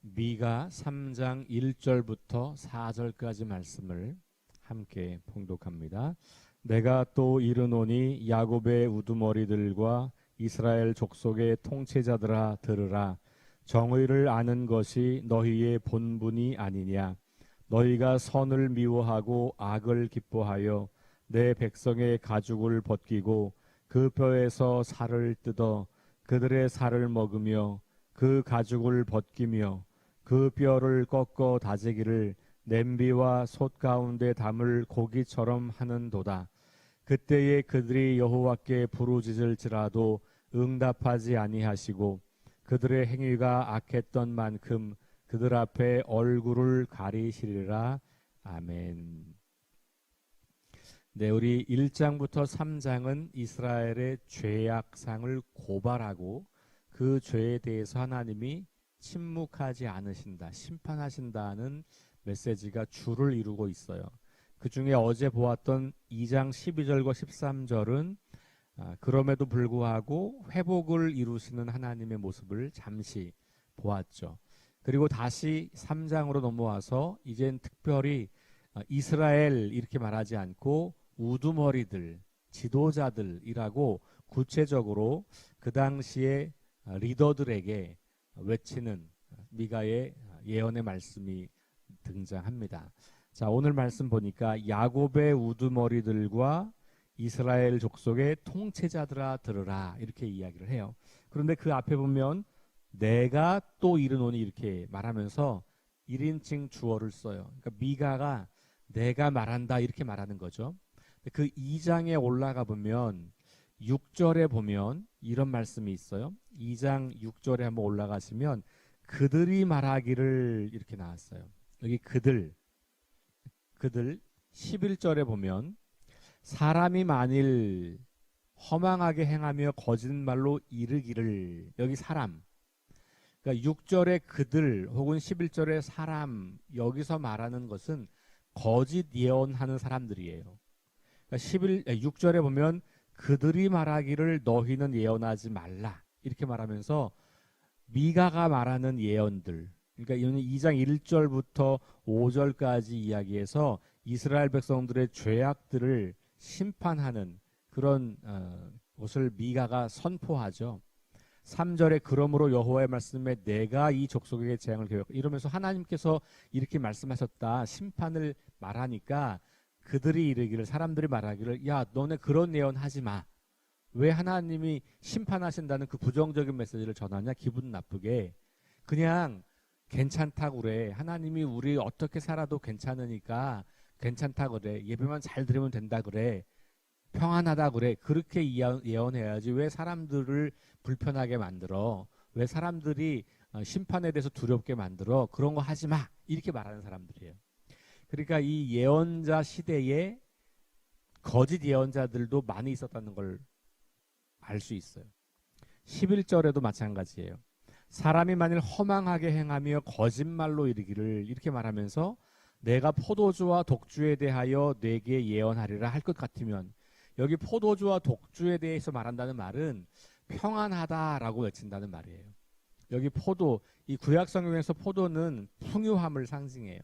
미가 3장 1절부터 4절까지 말씀을 함께 봉독합니다. 내가 또 이르노니 야곱의 우두머리들과 이스라엘 족속의 통치자들아 들으라. 정의를 아는 것이 너희의 본분이 아니냐. 너희가 선을 미워하고 악을 기뻐하여 내 백성의 가죽을 벗기고 그 뼈에서 살을 뜯어 그들의 살을 먹으며 그 가죽을 벗기며 그 뼈를 꺾어 다지기를 냄비와 솥 가운데 담을 고기처럼 하는도다. 그때에 그들이 여호와께 부르짖을지라도 응답하지 아니하시고 그들의 행위가 악했던 만큼 그들 앞에 얼굴을 가리시리라. 아멘. 네, 우리 1장부터 3장은 이스라엘의 죄악상을 고발하고 그 죄에 대해서 하나님이 침묵하지 않으신다, 심판하신다는 메시지가 주를 이루고 있어요. 그 중에 어제 보았던 2장 12절과 13절은 그럼에도 불구하고 회복을 이루시는 하나님의 모습을 잠시 보았죠. 그리고 다시 3장으로 넘어와서 이젠 특별히 이스라엘 이렇게 말하지 않고 우두머리들, 지도자들이라고 구체적으로 그 당시에 리더들에게 외치는 미가의 예언의 말씀이 등장합니다. 자, 오늘 말씀 보니까 야곱의 우두머리들과 이스라엘 족속의 통치자들아 들으라 이렇게 이야기를 해요. 그런데 그 앞에 보면 내가 또 이르노니 이렇게 말하면서 1인칭 주어를 써요. 그러니까 미가가 내가 말한다 이렇게 말하는 거죠. 그 2장에 올라가 보면 6절에 보면 이런 말씀이 있어요. 2장 6절에 한번 올라가시면 그들이 말하기를 이렇게 나왔어요. 여기 그들 11절에 보면 사람이 만일 허망하게 행하며 거짓말로 이르기를, 여기 사람, 그러니까 6절에 그들 혹은 11절에 사람, 여기서 말하는 것은 거짓 예언하는 사람들이에요. 그러니까 6절에 보면 그들이 말하기를 너희는 예언하지 말라 이렇게 말하면서 미가가 말하는 예언들, 그러니까 2장 1절부터 5절까지 이야기해서 이스라엘 백성들의 죄악들을 심판하는 그런 것을 미가가 선포하죠. 3절에 그러므로 여호와의 말씀에 내가 이 족속에게 재앙을 계획, 이러면서 하나님께서 이렇게 말씀하셨다 심판을 말하니까 그들이 이르기를, 사람들이 말하기를, 야 너네 그런 예언 하지 마. 왜 하나님이 심판하신다는 그 부정적인 메시지를 전하냐, 기분 나쁘게. 그냥 괜찮다고 그래. 하나님이 우리 어떻게 살아도 괜찮으니까 괜찮다고 그래. 예배만 잘 드리면 된다 그래. 평안하다 그래. 그렇게 예언해야지. 왜 사람들을 불편하게 만들어? 왜 사람들이 심판에 대해서 두렵게 만들어? 그런 거 하지 마. 이렇게 말하는 사람들이에요. 그러니까 이 예언자 시대에 거짓 예언자들도 많이 있었다는 걸 알 수 있어요. 11절에도 마찬가지예요. 사람이 만일 허망하게 행하며 거짓말로 이르기를, 이렇게 말하면서 내가 포도주와 독주에 대하여 내게 예언하리라 할 것 같으면, 여기 포도주와 독주에 대해서 말한다는 말은 평안하다라고 외친다는 말이에요. 여기 포도, 이 구약 성경에서 포도는 풍요함을 상징해요.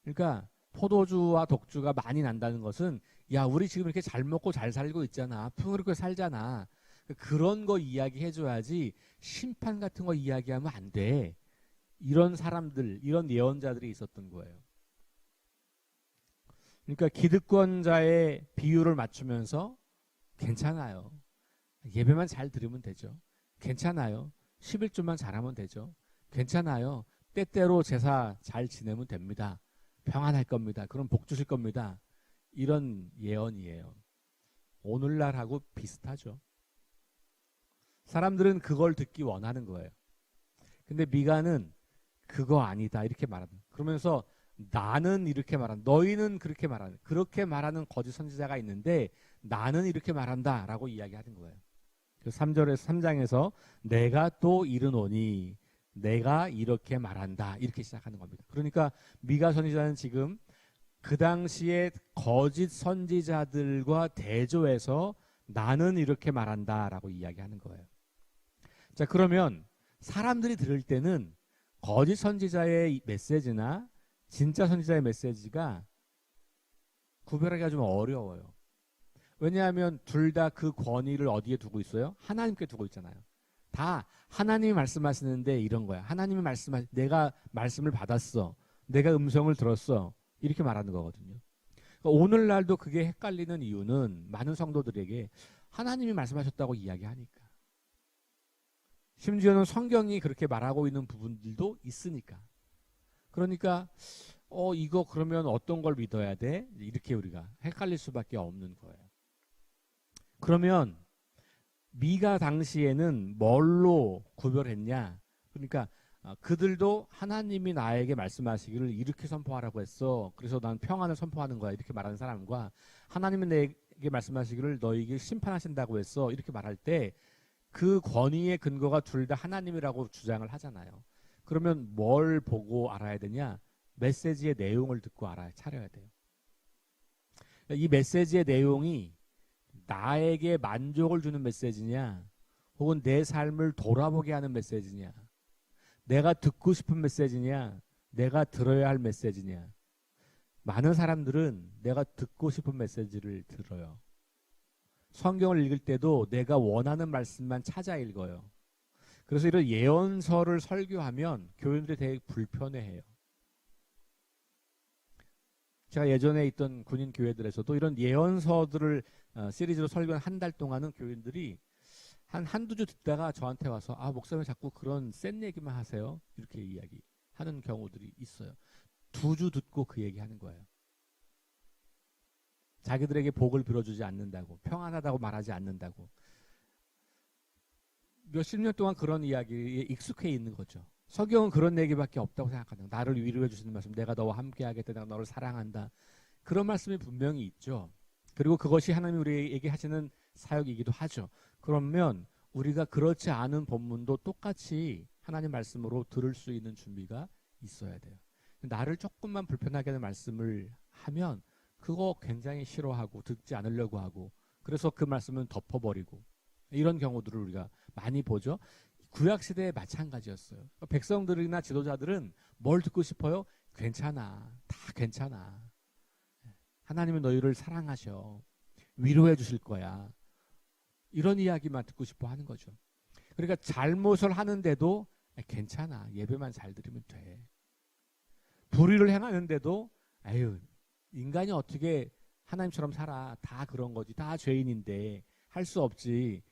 그러니까 포도주와 독주가 많이 난다는 것은, 야 우리 지금 이렇게 잘 먹고 잘 살고 있잖아, 풍요롭게 살잖아, 그런 거 이야기해줘야지 심판 같은 거 이야기하면 안 돼. 이런 사람들, 이런 예언자들이 있었던 거예요. 그러니까 기득권자의 비율을 맞추면서 괜찮아요, 예배만 잘 드리면 되죠, 괜찮아요, 11조만 잘하면 되죠, 괜찮아요, 때때로 제사 잘 지내면 됩니다, 평안할 겁니다, 그럼 복 주실 겁니다. 이런 예언이에요. 오늘날하고 비슷하죠. 사람들은 그걸 듣기 원하는 거예요. 근데 미가는 그거 아니다 이렇게 말하는, 그러면서 나는 이렇게 말한다, 너희는 그렇게 말하는, 그렇게 말하는 거짓 선지자가 있는데 나는 이렇게 말한다 라고 이야기하는 거예요. 3장에서 내가 또 이르노니, 내가 이렇게 말한다 이렇게 시작하는 겁니다. 그러니까 미가 선지자는 지금 그 당시에 거짓 선지자들과 대조해서 나는 이렇게 말한다 라고 이야기하는 거예요. 자, 그러면 사람들이 들을 때는 거짓 선지자의 메시지나 진짜 선지자의 메시지가 구별하기가 좀 어려워요. 왜냐하면 둘 다 그 권위를 어디에 두고 있어요? 하나님께 두고 있잖아요. 다 하나님이 말씀하시는데 이런 거야. 하나님이 내가 말씀을 받았어. 내가 음성을 들었어. 이렇게 말하는 거거든요. 그러니까 오늘날도 그게 헷갈리는 이유는 많은 성도들에게 하나님이 말씀하셨다고 이야기하니까. 심지어는 성경이 그렇게 말하고 있는 부분들도 있으니까. 그러니까 이거 그러면 어떤 걸 믿어야 돼? 이렇게 우리가 헷갈릴 수밖에 없는 거예요. 그러면 미가 당시에는 뭘로 구별했냐? 그러니까 그들도 하나님이 나에게 말씀하시기를 이렇게 선포하라고 했어. 그래서 난 평안을 선포하는 거야. 이렇게 말하는 사람과 하나님이 내게 말씀하시기를 너에게 심판하신다고 했어. 이렇게 말할 때 그 권위의 근거가 둘 다 하나님이라고 주장을 하잖아요. 그러면 뭘 보고 알아야 되냐? 메시지의 내용을 듣고 차려야 돼요. 이 메시지의 내용이 나에게 만족을 주는 메시지냐, 혹은 내 삶을 돌아보게 하는 메시지냐, 내가 듣고 싶은 메시지냐, 내가 들어야 할 메시지냐. 많은 사람들은 내가 듣고 싶은 메시지를 들어요. 성경을 읽을 때도 내가 원하는 말씀만 찾아 읽어요. 그래서 이런 예언서를 설교하면 교인들이 되게 불편해해요. 제가 예전에 있던 군인 교회들에서도 이런 예언서들을 시리즈로 설교한 한 달 동안은 교인들이 한두 주 듣다가 저한테 와서 목사님 자꾸 그런 센 얘기만 하세요. 이렇게 이야기하는 경우들이 있어요. 2주 듣고 그 얘기하는 거예요. 자기들에게 복을 빌어주지 않는다고, 평안하다고 말하지 않는다고. 몇십 년 동안 그런 이야기에 익숙해 있는 거죠. 성경은 그런 얘기밖에 없다고 생각하는, 나를 위로해 주시는 말씀, 내가 너와 함께 하겠다, 내가 너를 사랑한다, 그런 말씀이 분명히 있죠. 그리고 그것이 하나님이 우리에게 하시는 사역이기도 하죠. 그러면 우리가 그렇지 않은 본문도 똑같이 하나님 말씀으로 들을 수 있는 준비가 있어야 돼요. 나를 조금만 불편하게 하는 말씀을 하면 그거 굉장히 싫어하고 듣지 않으려고 하고, 그래서 그 말씀은 덮어버리고, 이런 경우들을 우리가 많이 보죠. 구약시대에 마찬가지였어요. 백성들이나 지도자들은 뭘 듣고 싶어요? 괜찮아, 다 괜찮아, 하나님은 너희를 사랑하셔, 위로해 주실 거야, 이런 이야기만 듣고 싶어 하는 거죠. 그러니까 잘못을 하는데도 괜찮아, 예배만 잘 드리면 돼. 불의를 행하는데도 아유, 인간이 어떻게 하나님처럼 살아, 다 그런 거지, 다 죄인인데 할 수 없지,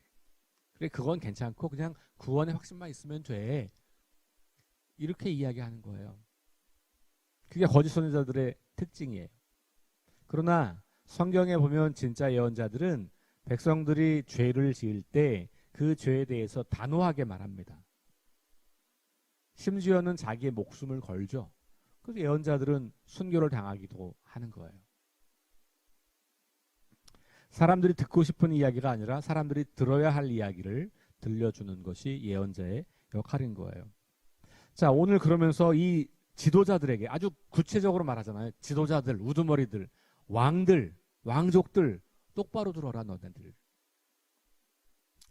그래 그건 괜찮고 그냥 구원의 확신만 있으면 돼, 이렇게 이야기하는 거예요. 그게 거짓 선지자들의 특징이에요. 그러나 성경에 보면 진짜 예언자들은 백성들이 죄를 지을 때 그 죄에 대해서 단호하게 말합니다. 심지어는 자기의 목숨을 걸죠. 그래서 예언자들은 순교를 당하기도 하는 거예요. 사람들이 듣고 싶은 이야기가 아니라 사람들이 들어야 할 이야기를 들려주는 것이 예언자의 역할인 거예요. 자, 오늘 그러면서 이 지도자들에게 아주 구체적으로 말하잖아요. 지도자들, 우두머리들, 왕들, 왕족들, 똑바로 들어라 너네들.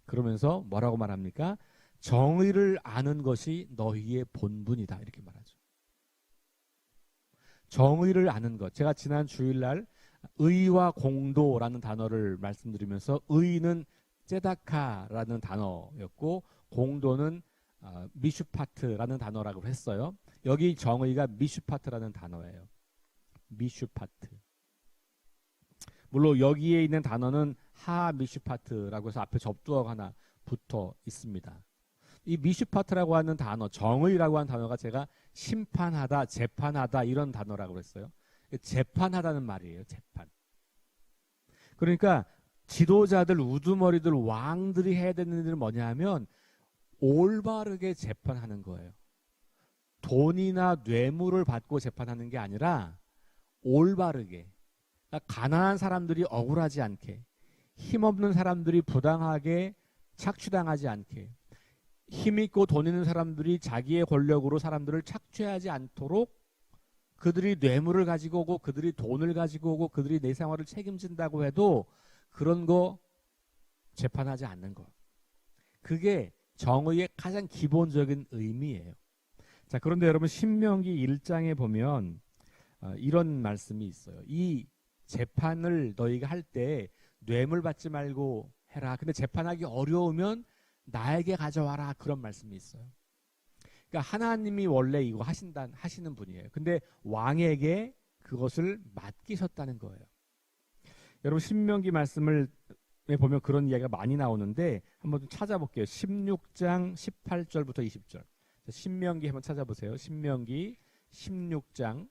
그러면서 뭐라고 말합니까? 정의를 아는 것이 너희의 본분이다, 이렇게 말하죠. 정의를 아는 것. 제가 지난 주일날 의와 공도라는 단어를 말씀드리면서 의는 ጼ다카라는 단어였고 공도는 미슈파트라는 단어라고 했어요. 여기 정의가 미슈파트라는 단어예요. 미슈파트. 물론 여기에 있는 단어는 하미슈파트라고 해서 앞에 접두어가 하나 붙어 있습니다. 이 미슈파트라고 하는 단어, 정의라고 하는 단어가 제가 심판하다, 재판하다 이런 단어라고 했어요. 재판하다는 말이에요. 재판. 그러니까 지도자들, 우두머리들, 왕들이 해야 되는 일은 뭐냐 하면 올바르게 재판하는 거예요. 돈이나 뇌물을 받고 재판하는 게 아니라 올바르게, 그러니까 가난한 사람들이 억울하지 않게, 힘없는 사람들이 부당하게 착취당하지 않게, 힘있고 돈 있는 사람들이 자기의 권력으로 사람들을 착취하지 않도록 그들이 뇌물을 가지고 오고 그들이 돈을 가지고 오고 그들이 내 생활을 책임진다고 해도 그런 거 재판하지 않는 거. 그게 정의의 가장 기본적인 의미예요. 자, 그런데 여러분 신명기 1장에 보면 이런 말씀이 있어요. 이 재판을 너희가 할 때 뇌물 받지 말고 해라. 근데 재판하기 어려우면 나에게 가져와라. 그런 말씀이 있어요. 그러니까 하나님이 원래 이거 하시는 분이에요. 근데 왕에게 그것을 맡기셨다는 거예요. 여러분 신명기 말씀을 보면 그런 이야기가 많이 나오는데 한번 좀 찾아볼게요. 16장 18절부터 20절. 신명기 한번 찾아보세요. 신명기 16장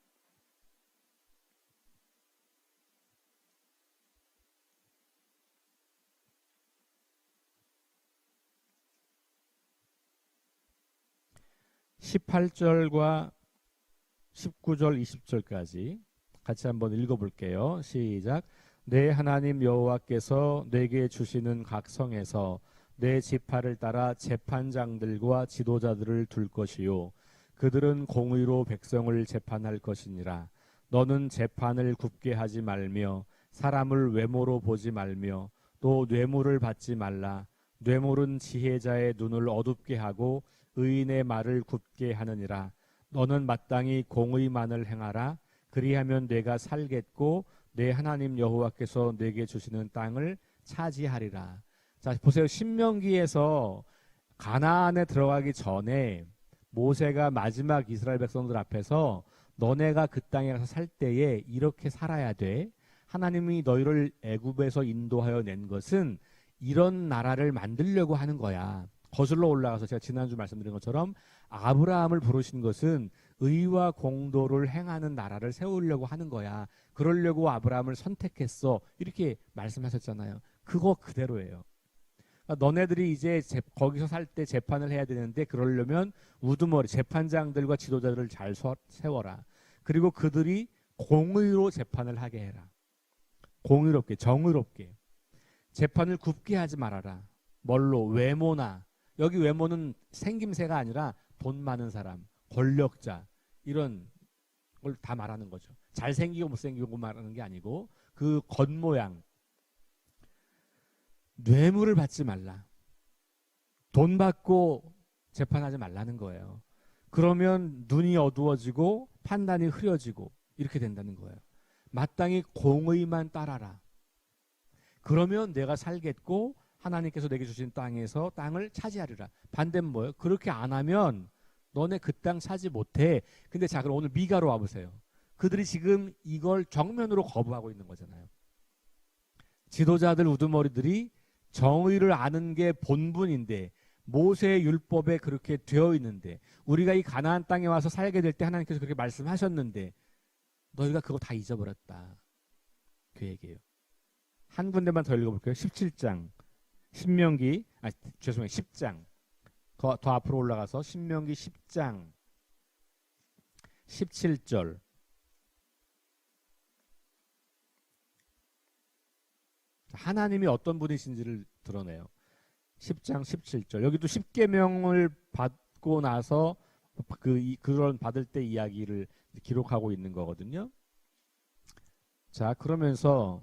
18절과 19절, 20절까지 같이 한번 읽어볼게요. 시작. 내 하나님 여호와께서 내게 주시는 각 성에서 내 지파를 따라 재판장들과 지도자들을 둘 것이요 그들은 공의로 백성을 재판할 것이니라. 너는 재판을 굽게 하지 말며 사람을 외모로 보지 말며 또 뇌물을 받지 말라. 뇌물은 지혜자의 눈을 어둡게 하고 의인의 말을 굽게 하느니라. 너는 마땅히 공의만을 행하라. 그리하면 내가 살겠고 내 하나님 여호와께서 내게 주시는 땅을 차지하리라. 자, 보세요. 신명기에서 가나안에 들어가기 전에 모세가 마지막 이스라엘 백성들 앞에서 너네가 그 땅에 가서 살 때에 이렇게 살아야 돼. 하나님이 너희를 애굽에서 인도하여 낸 것은 이런 나라를 만들려고 하는 거야. 거슬러 올라가서 제가 지난주 말씀드린 것처럼 아브라함을 부르신 것은 의와 공도를 행하는 나라를 세우려고 하는 거야. 그러려고 아브라함을 선택했어. 이렇게 말씀하셨잖아요. 그거 그대로예요. 그러니까 너네들이 이제 거기서 살 때 재판을 해야 되는데 그러려면 우두머리 재판장들과 지도자들을 잘 세워라. 그리고 그들이 공의로 재판을 하게 해라. 공의롭게 정의롭게 재판을 굽게 하지 말아라. 뭘로? 외모나. 여기 외모는 생김새가 아니라 돈 많은 사람, 권력자 이런 걸 다 말하는 거죠. 잘생기고 못생기고 말하는 게 아니고 그 겉모양. 뇌물을 받지 말라. 돈 받고 재판하지 말라는 거예요. 그러면 눈이 어두워지고 판단이 흐려지고 이렇게 된다는 거예요. 마땅히 공의만 따라라. 그러면 내가 살겠고 하나님께서 내게 주신 땅에서 땅을 차지하리라. 반대는 뭐예요? 그렇게 안 하면 너네 그 땅 차지 못해. 근데 자, 그럼 오늘 미가로 와보세요. 그들이 지금 이걸 정면으로 거부하고 있는 거잖아요. 지도자들 우두머리들이 정의를 아는 게 본분인데 모세의 율법에 그렇게 되어 있는데 우리가 이 가나안 땅에 와서 살게 될 때 하나님께서 그렇게 말씀하셨는데 너희가 그거 다 잊어버렸다. 그 얘기예요. 한 군데만 더 읽어볼게요. 17장 신명기 죄송해요. 10장 더 앞으로 올라가서 신명기 10장 17절 하나님이 어떤 분이신지를 드러내요. 10장 17절 여기도 십계명을 받고 나서 그런 받을 때 이야기를 기록하고 있는 거거든요. 자, 그러면서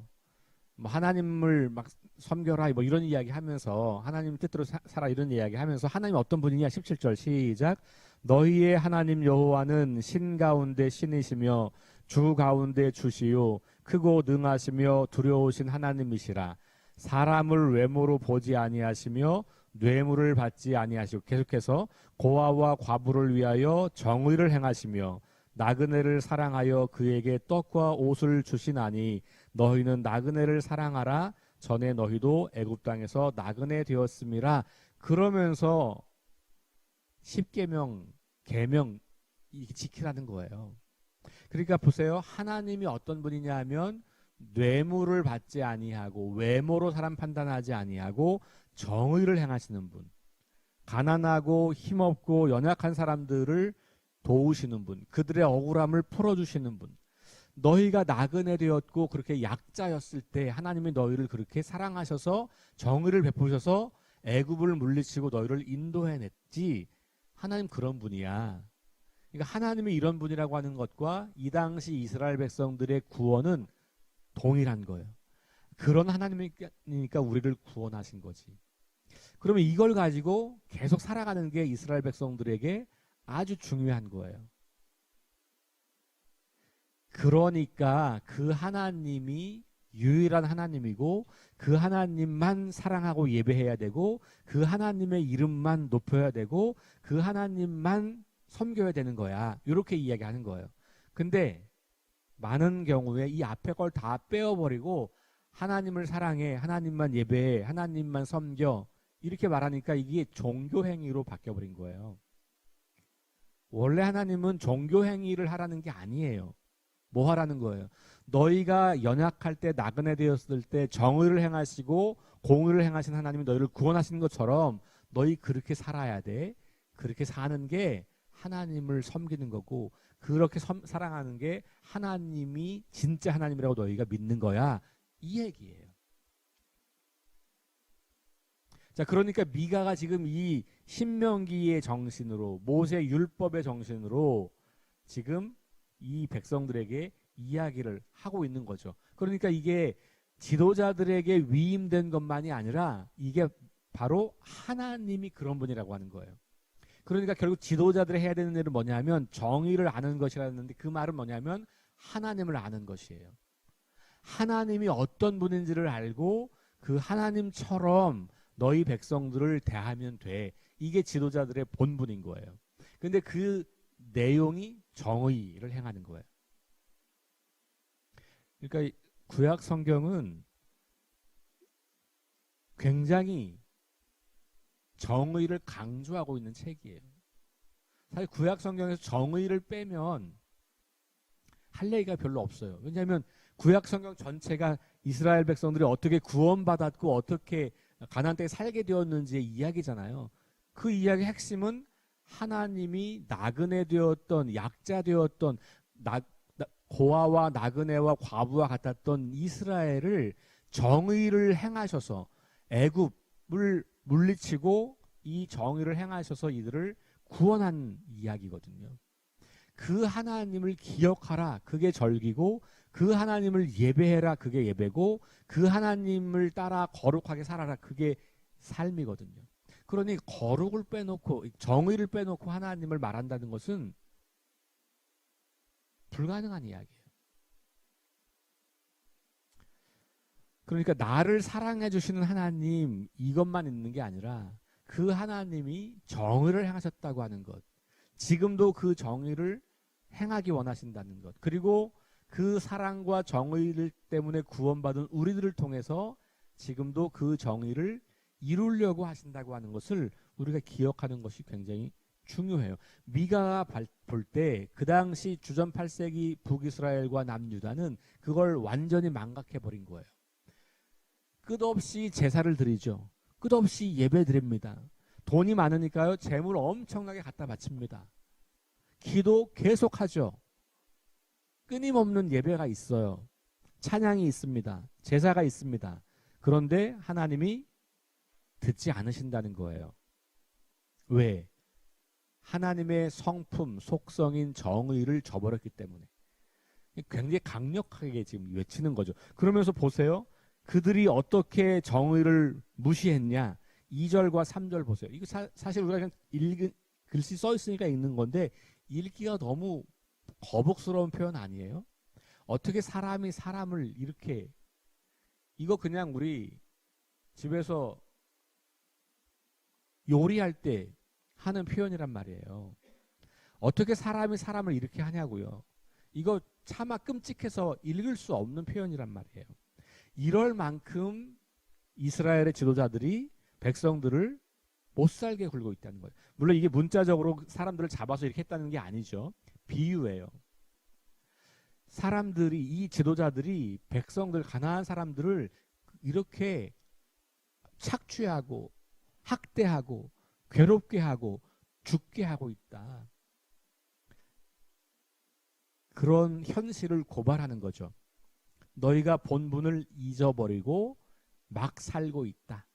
하나님을 막 섬겨라 뭐 이런 이야기 하면서 하나님 뜻대로 살아 이런 이야기 하면서 하나님이 어떤 분이냐 17절 시작. 너희의 하나님 여호와는 신 가운데 신이시며 주 가운데 주시요 크고 능하시며 두려우신 하나님이시라. 사람을 외모로 보지 아니하시며 뇌물을 받지 아니하시고 계속해서 고아와 과부를 위하여 정의를 행하시며 나그네를 사랑하여 그에게 떡과 옷을 주시나니 너희는 나그네를 사랑하라. 전에 너희도 애굽 땅에서 나그네 되었음이라. 그러면서 십계명 계명 지키라는 거예요. 그러니까 보세요. 하나님이 어떤 분이냐 하면 뇌물을 받지 아니하고 외모로 사람 판단하지 아니하고 정의를 행하시는 분. 가난하고 힘없고 연약한 사람들을 도우시는 분. 그들의 억울함을 풀어주시는 분. 너희가 나그네 되었고 그렇게 약자였을 때 하나님이 너희를 그렇게 사랑하셔서 정의를 베푸셔서 애굽을 물리치고 너희를 인도해냈지. 하나님 그런 분이야. 그러니까 하나님이 이런 분이라고 하는 것과 이 당시 이스라엘 백성들의 구원은 동일한 거예요. 그런 하나님이니까 우리를 구원하신 거지. 그러면 이걸 가지고 계속 살아가는 게 이스라엘 백성들에게 아주 중요한 거예요. 그러니까 그 하나님이 유일한 하나님이고 그 하나님만 사랑하고 예배해야 되고 그 하나님의 이름만 높여야 되고 그 하나님만 섬겨야 되는 거야. 이렇게 이야기하는 거예요. 근데 많은 경우에 이 앞에 걸 다 빼어버리고 하나님을 사랑해, 하나님만 예배해, 하나님만 섬겨 이렇게 말하니까 이게 종교 행위로 바뀌어버린 거예요. 원래 하나님은 종교 행위를 하라는 게 아니에요. 뭐 하라는 거예요? 너희가 연약할 때 나그네 되었을 때 정의를 행하시고 공의를 행하신 하나님이 너희를 구원하시는 것처럼 너희 그렇게 살아야 돼. 그렇게 사는 게 하나님을 섬기는 거고 그렇게 사랑하는 게 하나님이 진짜 하나님이라고 너희가 믿는 거야. 이 얘기예요. 자, 그러니까 미가가 지금 이 신명기의 정신으로 모세 율법의 정신으로 지금 이 백성들에게 이야기를 하고 있는 거죠. 그러니까 이게 지도자들에게 위임된 것만이 아니라 이게 바로 하나님이 그런 분이라고 하는 거예요. 그러니까 결국 지도자들이 해야 되는 일은 뭐냐면 정의를 아는 것이라는데 그 말은 뭐냐면 하나님을 아는 것이에요. 하나님이 어떤 분인지를 알고 그 하나님처럼 너희 백성들을 대하면 돼. 이게 지도자들의 본분인 거예요. 근데 그 내용이 정의를 행하는 거예요. 그러니까 구약 성경은 굉장히 정의를 강조하고 있는 책이에요. 사실 구약 성경에서 정의를 빼면 할 얘기가 별로 없어요. 왜냐하면 구약 성경 전체가 이스라엘 백성들이 어떻게 구원받았고 어떻게 가나안 땅에 살게 되었는지의 이야기잖아요. 그 이야기의 핵심은 하나님이 나그네 되었던 약자 되었던 고아와 나그네와 과부와 같았던 이스라엘을 정의를 행하셔서 애굽을 물리치고 이 정의를 행하셔서 이들을 구원한 이야기거든요. 그 하나님을 기억하라. 그게 절기고 그 하나님을 예배해라. 그게 예배고 그 하나님을 따라 거룩하게 살아라. 그게 삶이거든요. 그러니 거룩을 빼놓고 정의를 빼놓고 하나님을 말한다는 것은 불가능한 이야기예요. 그러니까 나를 사랑해 주시는 하나님 이것만 있는 게 아니라 그 하나님이 정의를 행하셨다고 하는 것, 지금도 그 정의를 행하기 원하신다는 것, 그리고 그 사랑과 정의 때문에 구원받은 우리들을 통해서 지금도 그 정의를 이루려고 하신다고 하는 것을 우리가 기억하는 것이 굉장히 중요해요. 미가가 볼 때 그 당시 주전 8세기 북이스라엘과 남유다는 그걸 완전히 망각해버린 거예요. 끝없이 제사를 드리죠. 끝없이 예배 드립니다. 돈이 많으니까요. 재물 엄청나게 갖다 바칩니다. 기도 계속하죠. 끊임없는 예배가 있어요. 찬양이 있습니다. 제사가 있습니다. 그런데 하나님이 듣지 않으신다는 거예요. 왜? 하나님의 성품, 속성인 정의를 저버렸기 때문에. 굉장히 강력하게 지금 외치는 거죠. 그러면서 보세요. 그들이 어떻게 정의를 무시했냐. 2절과 3절 보세요. 이거 사실 우리가 그냥 글씨 써 있으니까 읽는 건데 읽기가 너무 거북스러운 표현 아니에요? 어떻게 사람이 사람을 이렇게, 이거 그냥 우리 집에서 요리할 때 하는 표현이란 말이에요. 어떻게 사람이 사람을 이렇게 하냐고요. 이거 차마 끔찍해서 읽을 수 없는 표현이란 말이에요. 이럴 만큼 이스라엘의 지도자들이 백성들을 못 살게 굴고 있다는 거예요. 물론 이게 문자적으로 사람들을 잡아서 이렇게 했다는 게 아니죠. 비유예요. 사람들이, 이 지도자들이 백성들, 가나안 사람들을 이렇게 착취하고 학대하고 괴롭게 하고 죽게 하고 있다. 그런 현실을 고발하는 거죠. 너희가 본분을 잊어버리고 막 살고 있다.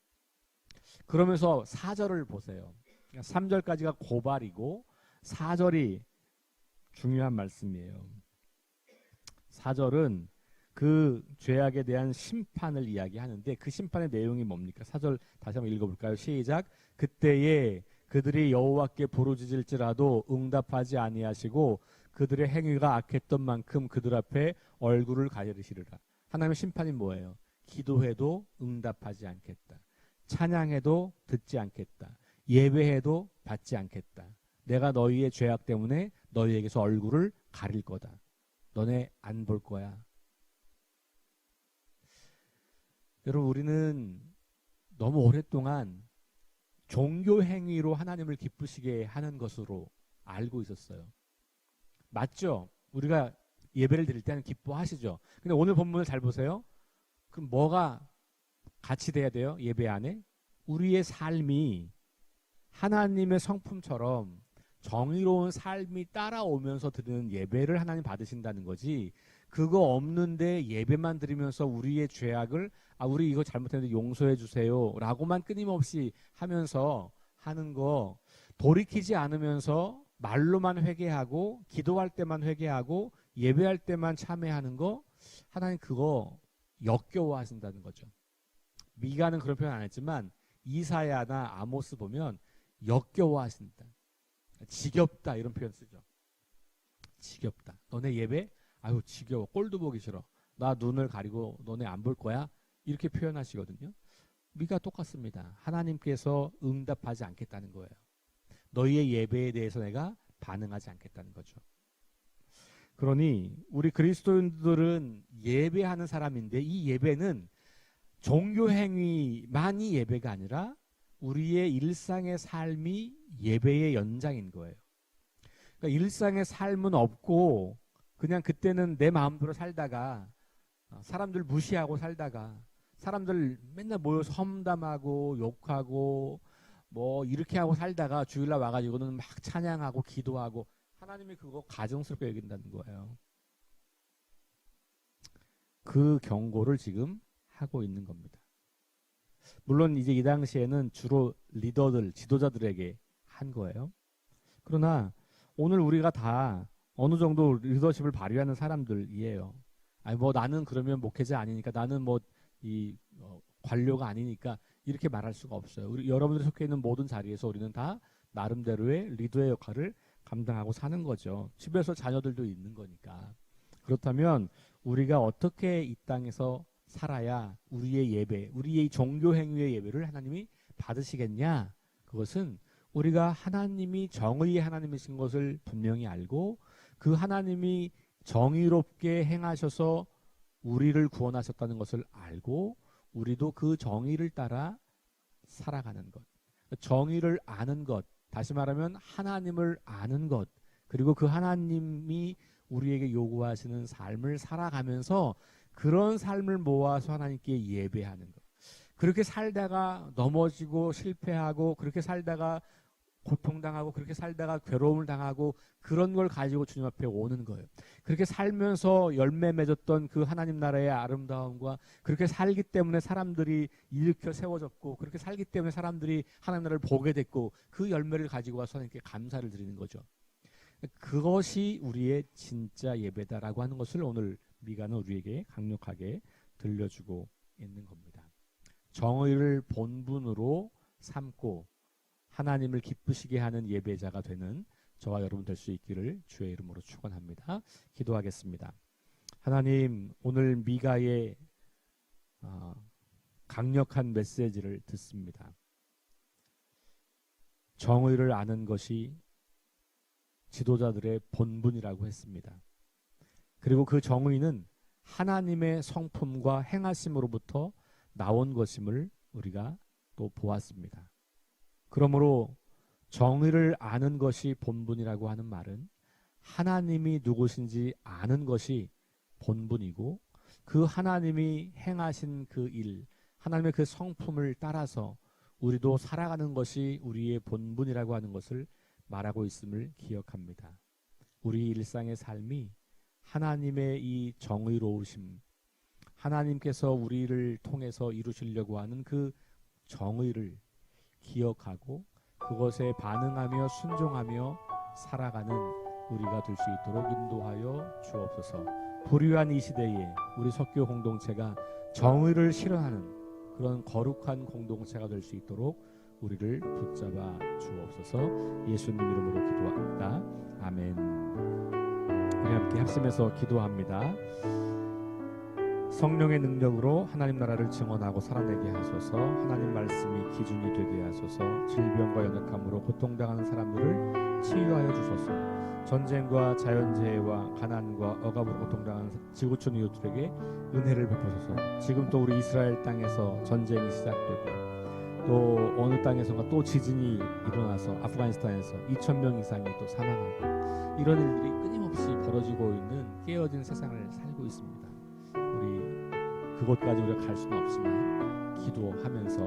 그러면서 4절을 보세요. 3절까지가 고발이고 4절이 중요한 말씀이에요. 4절은 그 죄악에 대한 심판을 이야기하는데 그 심판의 내용이 뭡니까? 4절 다시 한번 읽어볼까요? 시작. 그때에 그들이 여호와께 부르짖을지라도 응답하지 아니하시고 그들의 행위가 악했던 만큼 그들 앞에 얼굴을 가리시리라. 하나님의 심판이 뭐예요? 기도해도 응답하지 않겠다. 찬양해도 듣지 않겠다. 예배해도 받지 않겠다. 내가 너희의 죄악 때문에 너희에게서 얼굴을 가릴 거다. 너네 안 볼 거야. 여러분, 우리는 너무 오랫동안 종교 행위로 하나님을 기쁘시게 하는 것으로 알고 있었어요. 맞죠? 우리가 예배를 드릴 때는 기뻐하시죠. 근데 오늘 본문을 잘 보세요. 그럼 뭐가 같이 돼야 돼요? 예배 안에? 우리의 삶이 하나님의 성품처럼 정의로운 삶이 따라오면서 드리는 예배를 하나님 받으신다는 거지, 그거 없는데 예배만 드리면서 우리의 죄악을 우리 이거 잘못했는데 용서해 주세요 라고만 끊임없이 하면서 하는 거, 돌이키지 않으면서 말로만 회개하고 기도할 때만 회개하고 예배할 때만 참회하는 거, 하나님 그거 역겨워하신다는 거죠. 미가는 그런 표현 안 했지만 이사야나 아모스 보면 역겨워하신다, 지겹다 이런 표현 쓰죠. 지겹다. 너네 예배? 아유 지겨워. 꼴도 보기 싫어. 나 눈을 가리고 너네 안 볼 거야. 이렇게 표현하시거든요. 미가 똑같습니다. 하나님께서 응답하지 않겠다는 거예요. 너희의 예배에 대해서 내가 반응하지 않겠다는 거죠. 그러니 우리 그리스도인들은 예배하는 사람인데, 이 예배는 종교 행위만이 예배가 아니라 우리의 일상의 삶이 예배의 연장인 거예요. 그러니까 일상의 삶은 없고 그냥 그때는 내 마음대로 살다가, 사람들 무시하고 살다가, 사람들 맨날 모여서 험담하고 욕하고 뭐 이렇게 하고 살다가 주일날 와가지고는 막 찬양하고 기도하고, 하나님이 그거 가증스럽게 여긴다는 거예요. 그 경고를 지금 하고 있는 겁니다. 물론 이제 이 당시에는 주로 리더들, 지도자들에게 한 거예요. 그러나 오늘 우리가 다 어느 정도 리더십을 발휘하는 사람들이에요. 아니 뭐 나는 그러면 목회자 아니니까, 나는 뭐 이 관료가 아니니까 이렇게 말할 수가 없어요. 우리 여러분들이 속해 있는 모든 자리에서 우리는 다 나름대로의 리더의 역할을 감당하고 사는 거죠. 집에서 자녀들도 있는 거니까. 그렇다면 우리가 어떻게 이 땅에서 살아야 우리의 예배, 우리의 종교 행위의 예배를 하나님이 받으시겠냐? 그것은 우리가 하나님이 정의의 하나님이신 것을 분명히 알고, 그 하나님이 정의롭게 행하셔서 우리를 구원하셨다는 것을 알고 우리도 그 정의를 따라 살아가는 것. 정의를 아는 것, 다시 말하면 하나님을 아는 것, 그리고 그 하나님이 우리에게 요구하시는 삶을 살아가면서 그런 삶을 모아서 하나님께 예배하는 것. 그렇게 살다가 넘어지고 실패하고, 그렇게 살다가 고통당하고, 그렇게 살다가 괴로움을 당하고, 그런 걸 가지고 주님 앞에 오는 거예요. 그렇게 살면서 열매 맺었던 그 하나님 나라의 아름다움과, 그렇게 살기 때문에 사람들이 일으켜 세워졌고, 그렇게 살기 때문에 사람들이 하나님 나라를 보게 됐고, 그 열매를 가지고 와서 하나님께 감사를 드리는 거죠. 그것이 우리의 진짜 예배다라고 하는 것을 오늘 미가는 우리에게 강력하게 들려주고 있는 겁니다. 정의를 본분으로 삼고 하나님을 기쁘시게 하는 예배자가 되는 저와 여러분 될 수 있기를 주의 이름으로 축원합니다. 기도하겠습니다. 하나님, 오늘 미가의 강력한 메시지를 듣습니다. 정의를 아는 것이 지도자들의 본분이라고 했습니다. 그리고 그 정의는 하나님의 성품과 행하심으로부터 나온 것임을 우리가 또 보았습니다. 그러므로 정의를 아는 것이 본분이라고 하는 말은 하나님이 누구신지 아는 것이 본분이고, 그 하나님이 행하신 그 일, 하나님의 그 성품을 따라서 우리도 살아가는 것이 우리의 본분이라고 하는 것을 말하고 있음을 기억합니다. 우리 일상의 삶이 하나님의 이 정의로우심, 하나님께서 우리를 통해서 이루시려고 하는 그 정의를 기억하고 그것에 반응하며 순종하며 살아가는 우리가 될 수 있도록 인도하여 주옵소서. 불의한 이 시대에 우리 석교 공동체가 정의를 실현하는 그런 거룩한 공동체가 될 수 있도록 우리를 붙잡아 주옵소서. 예수님 이름으로 기도합니다. 아멘. 우리 함께 합심해서 기도합니다. 성령의 능력으로 하나님 나라를 증언하고 살아내게 하소서. 하나님 말씀이 기준이 되게 하소서. 질병과 연약함으로 고통당하는 사람들을 치유하여 주소서. 전쟁과 자연재해와 가난과 억압으로 고통당하는 지구촌 이웃들에게 은혜를 베푸소서. 지금 또 우리 이스라엘 땅에서 전쟁이 시작되고 또 어느 땅에선가 또 지진이 일어나서 아프가니스탄에서 2,000명 이상이 또 사망하고 이런 일들이 끊임없이 벌어지고 있는 깨어진 세상을 살고 있습니다. 우리 그곳까지 우리가 갈 수는 없지만 기도하면서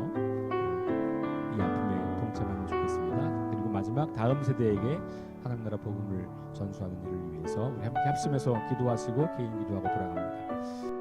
이 아픔에 동참하면 좋겠습니다. 그리고 마지막 다음 세대에게 하나님 나라 복음을 전수하는 일을 위해서 우리 함께 합심해서 기도하시고 개인 기도하고 돌아갑니다.